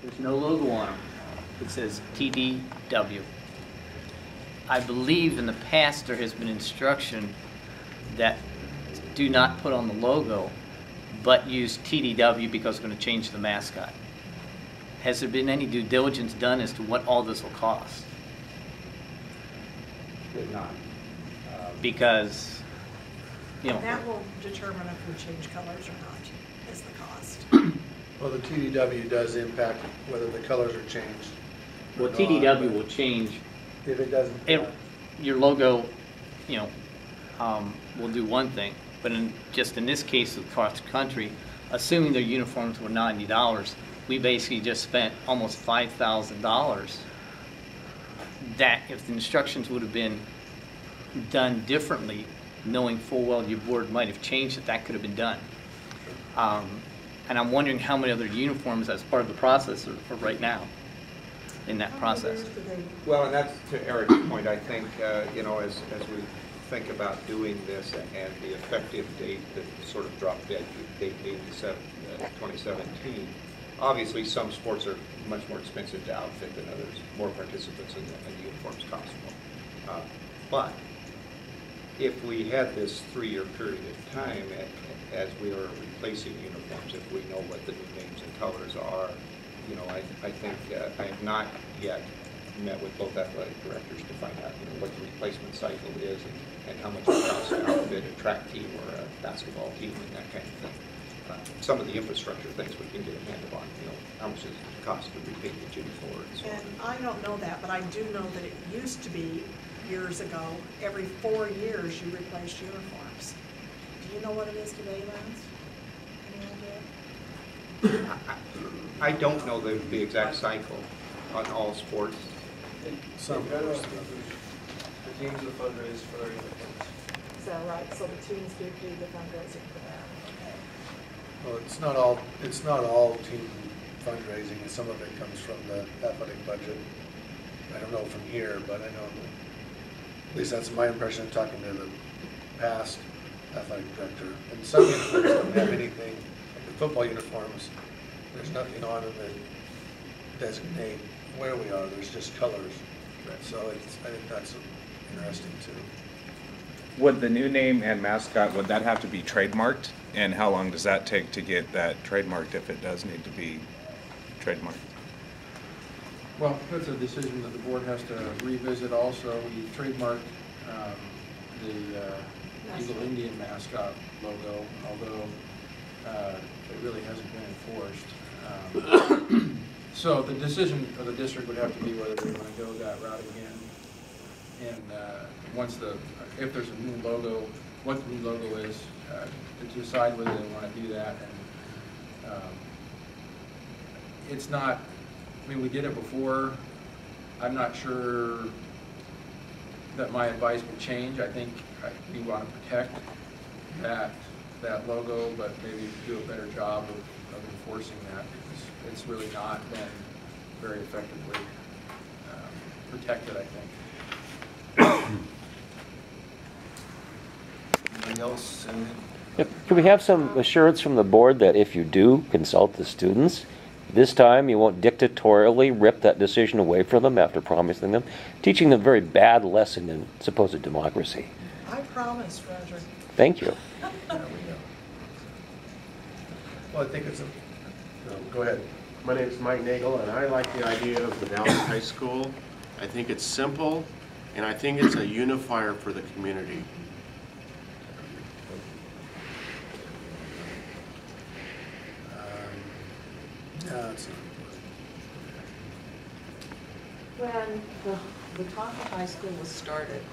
There's no logo on them. It says TDW. I believe in the past there has been instruction that do not put on the logo, but use TDW because it's going to change the mascot. Has there been any due diligence done as to what all this will cost? Did not. Because, you know. That will determine if we change colors or not, is the cost. Well, the TDW does impact whether the colors are changed. Well, TDW will change. If it doesn't. Your logo, you know, will do one thing, but just in this case across the country, assuming their uniforms were $90, we basically just spent almost $5,000. That if the instructions would have been done differently, knowing full well your board might have changed it, that could have been done. And I'm wondering how many other uniforms as part of the process are right now in that process. Well, and that's to Eric's point. I think, you know, as we think about doing this and the effective date that sort of dropped dead, date 2017, obviously some sports are much more expensive to outfit than others, more participants and the uniforms cost more. But if we had this 3-year period of time as we are replacing uniforms, if we know what the new names and colors are, you know, I think I have not yet met with both athletic directors to find out, you know, what the replacement cycle is and how much it costs to outfit a track team or a basketball team and that kind of thing. Some of the infrastructure things we can get a handle on, you know, how much does it cost to repaint the gym floor and so on. And I don't know that, but I do know that it used to be years ago, every 4 years you replaced uniforms. Do you know what it is today, Lance? Any idea? I don't know the exact cycle on all sports. Some the teams will fundraise for their uniforms. Is that right? So the teams do the fundraising for that. Okay. Well, it's not all team fundraising, and some of it comes from the athletic budget. I don't know from here, but I know, at least that's my impression of talking to the past athletic director. And some uniforms don't have anything, like the football uniforms, there's nothing on them that designate where we are, there's just colors. So I think that's interesting too. Would the new name and mascot, would that have to be trademarked? And how long does that take to get that trademarked if it does need to be trademarked? Well, that's a decision that the board has to revisit also. We trademarked the Eagle Indian mascot logo, although it really hasn't been enforced. So the decision of the district would have to be whether they want to go that route again. And if there's a new logo, what the new logo is, to decide whether they want to do that. And it's not, I mean, we did it before. I'm not sure that my advice will change. I think we want to protect that logo, but maybe do a better job of enforcing that, because it's really not been very effectively protected, I think. Anything else? Can we have some assurance from the board that if you do consult the students, this time you won't dictatorially rip that decision away from them after promising them, teaching them a very bad lesson in supposed democracy? I promise, Roger. Thank you. Well, I think it's a, go ahead. My name is Mike Nagel, and I like the idea of the Dallas High School. I think it's simple, and I think it's a unifier for the community. No, it's not. When the Wetumpka High School was started,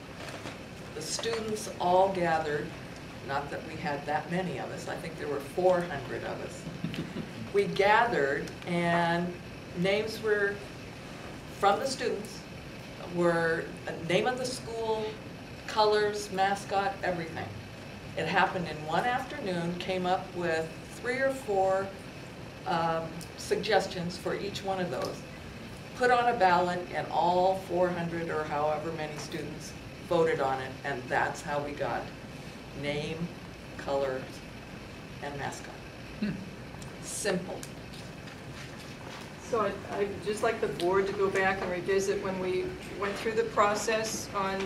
the students all gathered, not that we had that many of us, I think there were 400 of us. We gathered, and names were from the students, were name of the school, colors, mascot, everything. It happened in one afternoon, came up with 3 or 4 suggestions for each one of those, put on a ballot, and all 400 or however many students voted on it, and that's how we got name, colors, and mascot. Simple. So I'd just like the board to go back and revisit when we went through the process on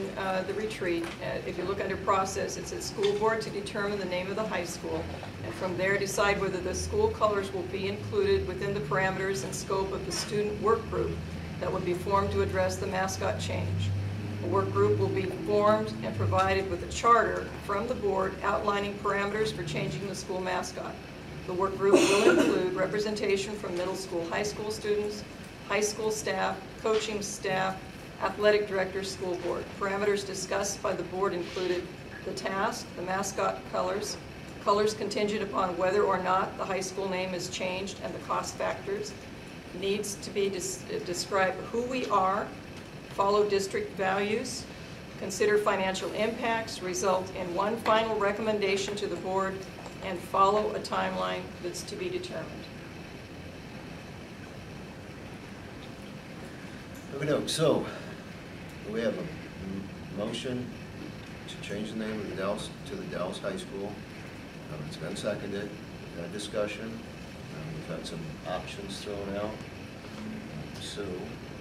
the retreat. If you look under process, it says school board to determine the name of the high school, and from there decide whether the school colors will be included within the parameters and scope of the student work group that would be formed to address the mascot change. A work group will be formed and provided with a charter from the board outlining parameters for changing the school mascot. The work group will include representation from middle school, high school students, high school staff, coaching staff, athletic directors, school board. Parameters discussed by the board included the task, the mascot colors, colors contingent upon whether or not the high school name is changed, and the cost factors. Needs to be describe who we are, follow district values, consider financial impacts, result in one final recommendation to the board, and follow a timeline that's to be determined. Okay, so we have a motion to change the name of the Dallas to the Dallas High School. It's been seconded. We've had discussion. We've had some options thrown out. So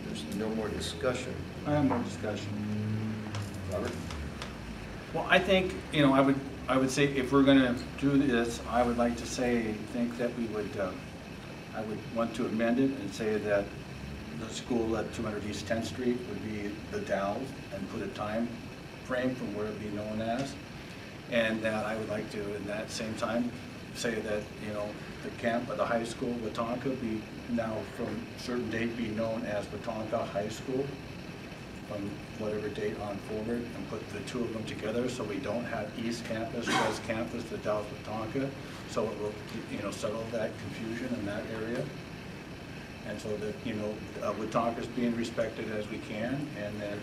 there's no more discussion. I have more discussion. Robert? Well, I think, I would say if we're going to do this, I would like to think that we would, I would want to amend it and say that the school at 200 East 10th Street would be the Dalles, and put a time frame from where it would be known as. And that I would like to, in that same time, say that, the camp of the high school, Wetumpka, be now from a certain date be known as Wetumpka High School, from whatever date on forward, and put the two of them together so we don't have East Campus, West Campus, the Dallas Wetumpka, so it will, settle that confusion in that area. And so that, Wetumpka's being respected as we can, and that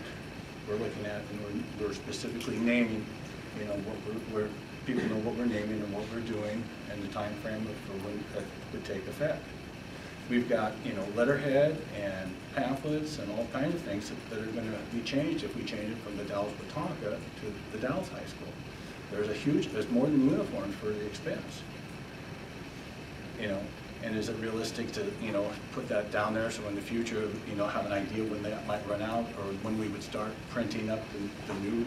we're looking at, and we're specifically naming, what we're people know what we're naming and what we're doing, and the time frame for when that would take effect. We've got, letterhead and pamphlets and all kinds of things that are going to be changed if we change it from the Dallas Wetumpka to the Dallas High School. There's more than uniforms for the expense. And is it realistic to, put that down there so in the future, have an idea when that might run out, or when we would start printing up the new,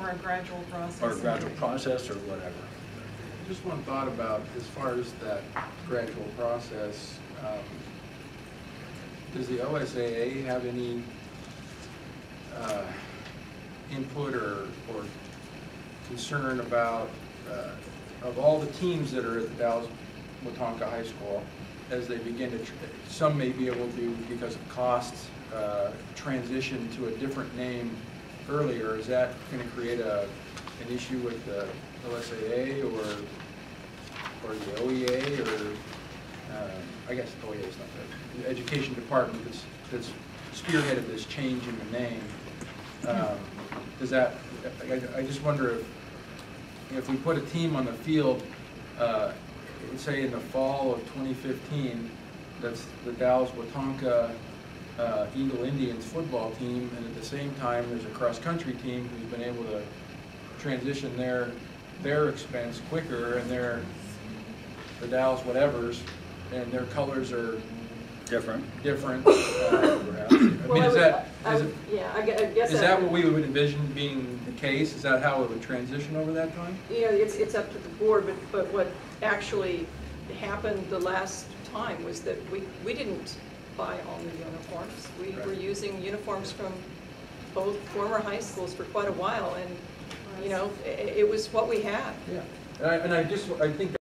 Or a gradual process. or gradual process, or whatever. Just one thought about, as far as that gradual process, does the OSAA have any input or concern about, of all the teams that are at the Dallas Wetumpka High School, as they begin to, some may be able to, because of costs, transition to a different name earlier? Is that going to create an issue with the OSAA or the OEA, or I guess the OEA is not the education department that's spearheaded this change in the name? Does that? I just wonder if we put a team on the field, say in the fall of 2015, that's the Dallas Wetumpka Eagle Indians football team, and at the same time there's a cross-country team who's been able to transition their expense quicker, and they're the Dallas whatevers, and their colors are different. Perhaps. Is that what we would envision being the case? Is that how it would transition over that time? It's up to the board, but what actually happened the last time was that we didn't buy all new uniforms. We were using uniforms from both former high schools for quite a while, and it was what we had. Yeah, and I think